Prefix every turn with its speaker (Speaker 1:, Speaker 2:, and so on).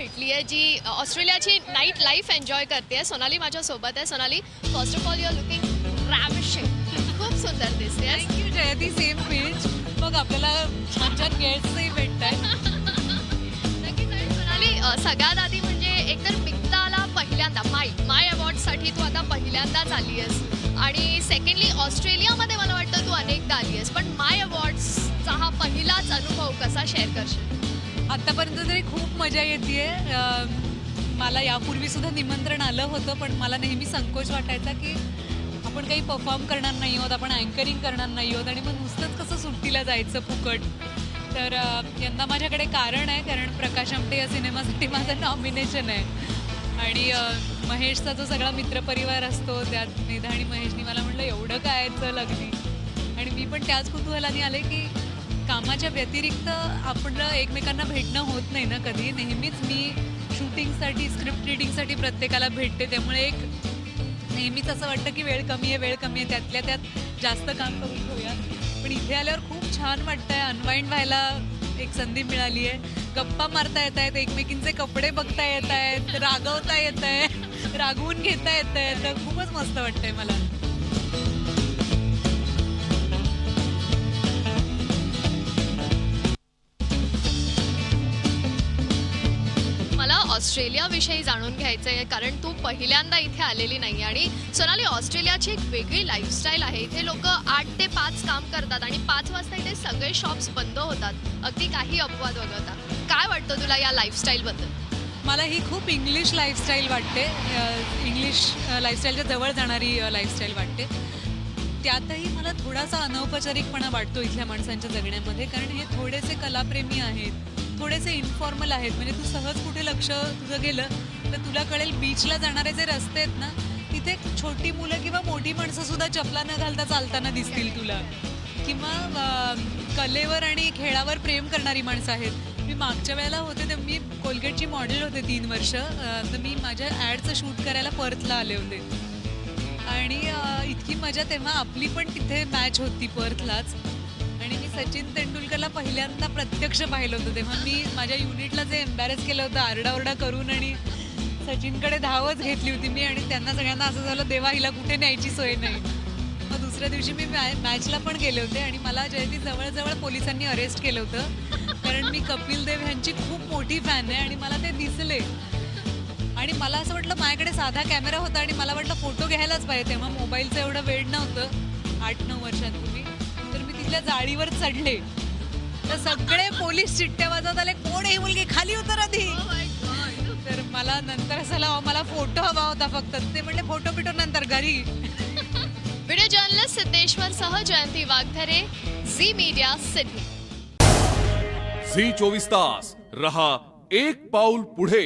Speaker 1: भेटली आहे जी ऑस्ट्रेलियाची नाईट लाईफ एन्जॉय करते. सोनाली माझ्या सोबत आहे. Sonali, first of all you are looking ravishing. खूप सुंदर दिसते.
Speaker 2: थँक्यू जयती. Same peach. मग आपल्याला छान छान गेस्टही भेटत आहेत.
Speaker 1: नक्कीच. आणि सोनाली, सगळ्यात आधी म्हणजे एकतर बिगताला पहिल्यांदा माय अवॉर्डसाठी तू आता पहिल्यांदाच आली आहेस आणि सेकंडली ऑस्ट्रेलियामध्ये मला वाटतं तू अनेकदा आली आहेस, पण माय अवॉर्ड्सचा हा पहिलाच अनुभव कसा शेअर करशील?
Speaker 2: आतापर्यंत तरी खूप मजा येते. मला यापूर्वी सुद्धा निमंत्रण आलं होतं, पण मला नेहमी संकोच वाटायचा की आपण काही परफॉर्म करणार नाही आहोत, आपण अँकरिंग करणार नाही आहोत आणि मग नुसतंच कसं सुट्टीला जायचं फुकट. तर यंदा माझ्याकडे कारण आहे, कारण प्रकाश आमटे या सिनेमासाठी माझं नॉमिनेशन आहे आणि महेशचा जो सगळा मित्रपरिवार असतो त्यात मेधा आणि महेशनी मला म्हटलं एवढं काय चल अगदी. आणि मी पण त्याच कुतूहलाने आले की कामाच्या व्यतिरिक्त आपलं एकमेकांना भेटणं होत नाही ना कधी. नेहमीच मी शूटिंगसाठी स्क्रिप्ट रिडिंगसाठी प्रत्येकाला भेटते, त्यामुळे एक नेहमीच असं वाटतं की वेळ कमी आहे, त्यातल्या त्यात जास्त काम करून घेऊया. पण इथे आल्यावर खूप छान वाटतंय. अनवाइंड व्हायला एक संधी मिळाली आहे. गप्पा मारता येत आहेत, एकमेकींचे कपडे बघता येत आहेत, रागवता येत आहे, रागवून घेता येत आहे. तर खूपच मस्त वाटतंय मला.
Speaker 1: मला ऑस्ट्रेलियाविषयी जाणून घ्यायचं आहे, कारण तू पहिल्यांदा इथे आलेली नाही. आणि सोनाली, ऑस्ट्रेलियाची एक वेगळी लाईफस्टाईल आहे. इथे लोक 8 ते 5 काम करतात आणि 5 वाजता इथे सगळे शॉप्स बंद होतात, अगदी काही अपवाद वगळता. काय वाटतं तुला या लाईफस्टाईलबद्दल?
Speaker 2: मला ही खूप इंग्लिश लाईफस्टाईल वाटते. इंग्लिश लाईफस्टाईलच्या जवळ जाणारी लाईफस्टाईल वाटते. त्यातही मला थोडासा अनौपचारिकपणा वाटतो इथल्या माणसांच्या जगण्यामध्ये, कारण हे थोडेसे कलाप्रेमी आहेत, थोडेसे इन्फॉर्मल आहेत. म्हणजे तू सहज कुठे लक्ष तुझं गेलं तर तुला कळेल बीचला जाणारे जे रस्ते आहेत ना, तिथे छोटी मुलं किंवा मोठी माणसं सुद्धा चपला न घालता चालताना दिसतील तुला. किंवा कलेवर आणि खेळावर प्रेम करणारी माणसं आहेत. मी मागच्या वेळेला होते तर मी कोलगेटची मॉडेल होते 3 वर्ष. तर मी माझ्या ॲडचं शूट करायला पर्थला आले होते आणि इतकी मजा. तेव्हा आपली पण तिथे मॅच होती पर्थलाच आणि मी सचिन तेंडुलकरला पहिल्यांदा प्रत्यक्ष पाहिलं होतं. तेव्हा मी माझ्या युनिटला जे एम्बॅरेस केलं होतं आरडाओरडा करून आणि सचिनकडे धावच घेतली होती मी आणि त्यांना सगळ्यांना असं झालं देवा हिला कुठे न्यायची सोय नाही. मग दुसऱ्या दिवशी मी मॅचला पण गेले होते आणि मला जयती जवळजवळ पोलिसांनी अरेस्ट केलं होतं, कारण मी कपिल देव ह्यांची खूप मोठी फॅन आहे आणि मला ते दिसले. आणि मला असं वाटलं माझ्याकडे साधा कॅमेरा होता आणि मला वाटलं फोटो घ्यायलाच पाहिजे. तेव्हा मोबाईलचं एवढं वेळ नव्हतं 8-9 वर्षांपूर्वी. तर मी तिथल्या जाळीवर चढले तर सगळे पोलीस चिठ्ठ्या वाजवत आले, कोण ही मुलगी, खाली उतर आधी. तर मला नंतर असं मला फोटो हवा होता फक्त. ते म्हणले फोटो पिटो नंतर घरी.
Speaker 1: व्हिडिओ जर्नलिस्ट सिद्धेश्वर सह जयंती वाघधरे, झी मीडिया, सिडनी.
Speaker 3: झी 24 तास रहा एक पाऊल पुढे.